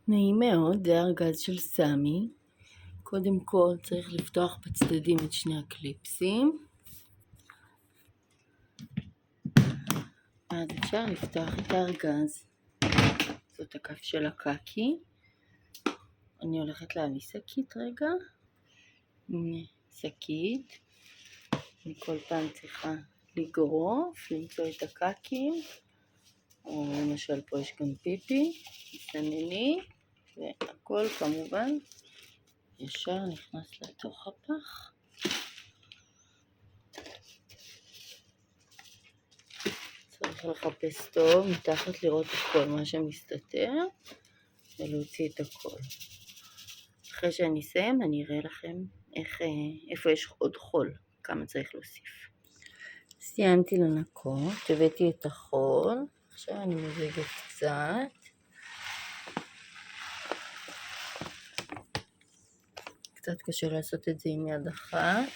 נעים מאוד, זה ארגז של סמי. קודם כל צריך לפתוח בצדדים את שני הקליפסים. אז אפשר לפתוח את הארגז. זאת הכף של הקקי. אני הולכת להביא שקית רגע. הנה שקית. אני כל פעם צריכה לגרוף, למצוא את הקקים. או למשל פה יש גם פיפי, מסנני, והכל כמובן ישר נכנס לתוך הפח. צריך לחפש טוב, מתחת לראות את כל מה שמסתתר ולהוציא את הכל. אחרי שאני אסיים אני אראה לכם איפה יש עוד חול, כמה צריך להוסיף. סיימתי לנקות, הבאתי את החול, עכשיו אני מזגת קצת קשה לעשות את זה עם יד אחת.